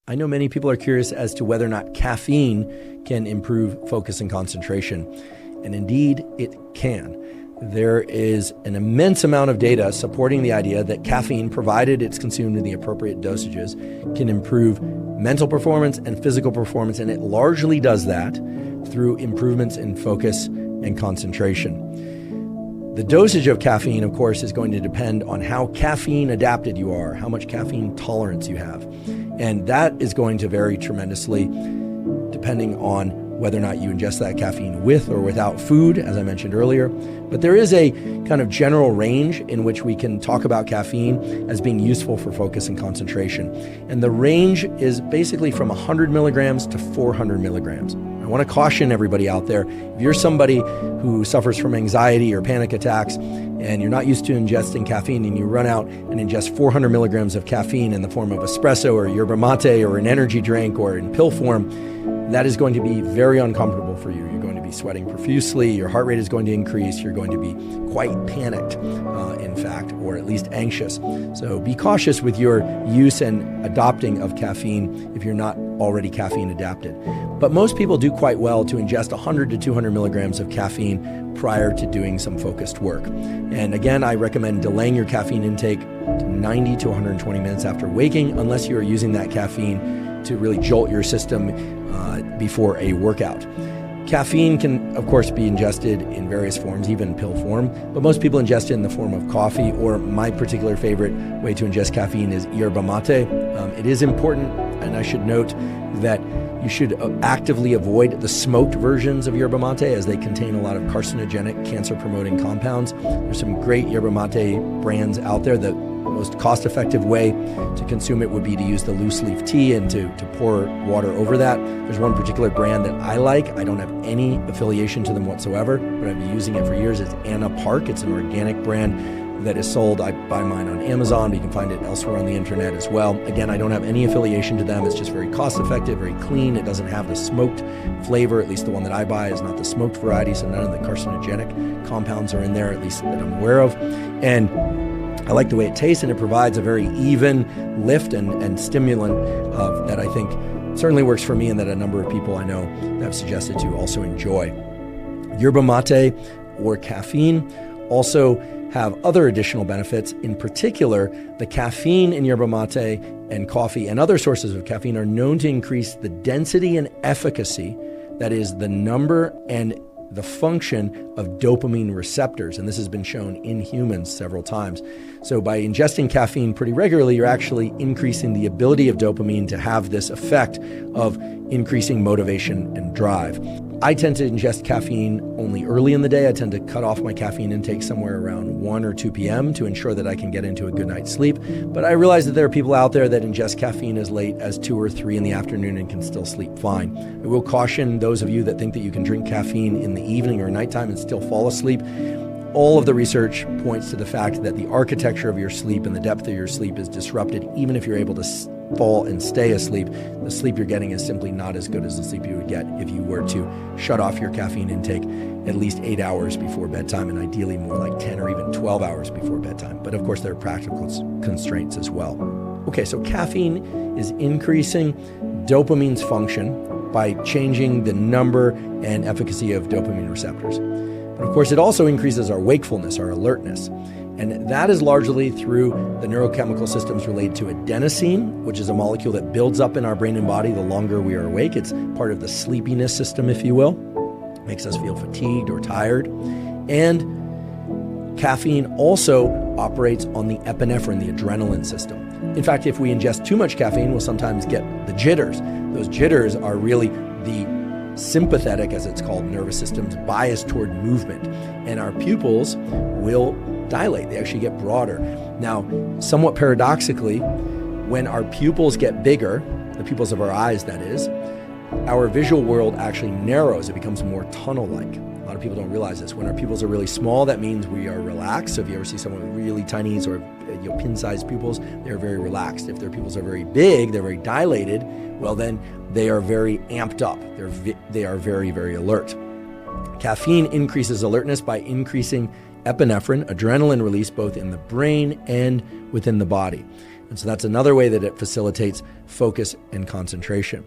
I know many people are curious as to whether or not caffeine can improve focus and concentration. And indeed, it can. There is an immense amount of data supporting the idea that caffeine, provided it's consumed in the appropriate dosages, can improve mental performance and physical performance, and it largely does that through improvements in focus and concentration. The dosage of caffeine, of course, is going to depend on how caffeine adapted you are, how much caffeine tolerance you have. And that is going to vary tremendously depending on whether or not you ingest that caffeine with or without food, as I mentioned earlier. But there is a kind of general range in which we can talk about caffeine as being useful for focus and concentration. And the range is basically from 100 milligrams to 400 milligrams. I want to caution everybody out there, if you're somebody who suffers from anxiety or panic attacks and you're not used to ingesting caffeine and you run out and ingest 400 milligrams of caffeine in the form of espresso or yerba mate or an energy drink or in pill form, that is going to be very uncomfortable for you. You're going to be sweating profusely, your heart rate is going to increase, you're going to be quite panicked, in fact, or at least anxious. So be cautious with your use and adopting of caffeine if you're not already caffeine adapted. But most people do quite well to ingest 100 to 200 milligrams of caffeine prior to doing some focused work. And again, I recommend delaying your caffeine intake to 90 to 120 minutes after waking, unless you are using that caffeine to really jolt your system before a workout. Caffeine can, of course, be ingested in various forms, even pill form, but most people ingest it in the form of coffee, or my particular favorite way to ingest caffeine is yerba mate. It is important, and I should note that you should actively avoid the smoked versions of yerba mate as they contain a lot of carcinogenic, cancer-promoting compounds. There's some great yerba mate brands out there. The most cost-effective way to consume it would be to use the loose leaf tea and to pour water over that. There's one particular brand that I like. I don't have any affiliation to them whatsoever, but I've been using it for years. It's Anna Park. It's an organic brand that is sold. I buy mine on Amazon, but you can find it elsewhere on the internet as well. Again, I don't have any affiliation to them. It's just very cost-effective, very clean. It doesn't have the smoked flavor. At least the one that I buy is not the smoked variety, so none of the carcinogenic compounds are in there, at least that I'm aware of. And I like the way it tastes, and it provides a very even lift and stimulant that I think certainly works for me and that a number of people I know have suggested to also enjoy. Yerba mate or caffeine also have other additional benefits. In particular, the caffeine in yerba mate and coffee and other sources of caffeine are known to increase the density and efficacy, that is, the number and the function of dopamine receptors, and this has been shown in humans several times. So by ingesting caffeine pretty regularly, you're actually increasing the ability of dopamine to have this effect of increasing motivation and drive. I tend to ingest caffeine only early in the day. I tend to cut off my caffeine intake somewhere around 1 or 2 p.m. to ensure that I can get into a good night's sleep. But I realize that there are people out there that ingest caffeine as late as 2 or 3 in the afternoon and can still sleep fine. I will caution those of you that think that you can drink caffeine in the evening or nighttime and still fall asleep. All of the research points to the fact that the architecture of your sleep and the depth of your sleep is disrupted. Even if you're able to fall and stay asleep, the sleep you're getting is simply not as good as the sleep you would get if you were to shut off your caffeine intake at least 8 hours before bedtime, and ideally more like 10 or even 12 hours before bedtime. But of course, there are practical constraints as well. Okay, so caffeine is increasing dopamine's function by changing the number and efficacy of dopamine receptors. But of course, it also increases our wakefulness, our alertness. And that is largely through the neurochemical systems related to adenosine, which is a molecule that builds up in our brain and body the longer we are awake. It's part of the sleepiness system, if you will. It makes us feel fatigued or tired. And caffeine also operates on the epinephrine, the adrenaline system. In fact, if we ingest too much caffeine, we'll sometimes get the jitters. Those jitters are really the sympathetic, as it's called, nervous system's bias toward movement. And our pupils will dilate. They actually get broader. Now, somewhat paradoxically, when our pupils get bigger, the pupils of our eyes, that is, our visual world actually narrows. It becomes more tunnel-like. A lot of people don't realize this. When our pupils are really small, that means we are relaxed. So if you ever see someone with really tiny sort of pin-sized pupils, they're very relaxed. If their pupils are very big, they're very dilated, well then they are very amped up. They are very, very alert. Caffeine increases alertness by increasing epinephrine, adrenaline release, both in the brain and within the body. And so that's another way that it facilitates focus and concentration.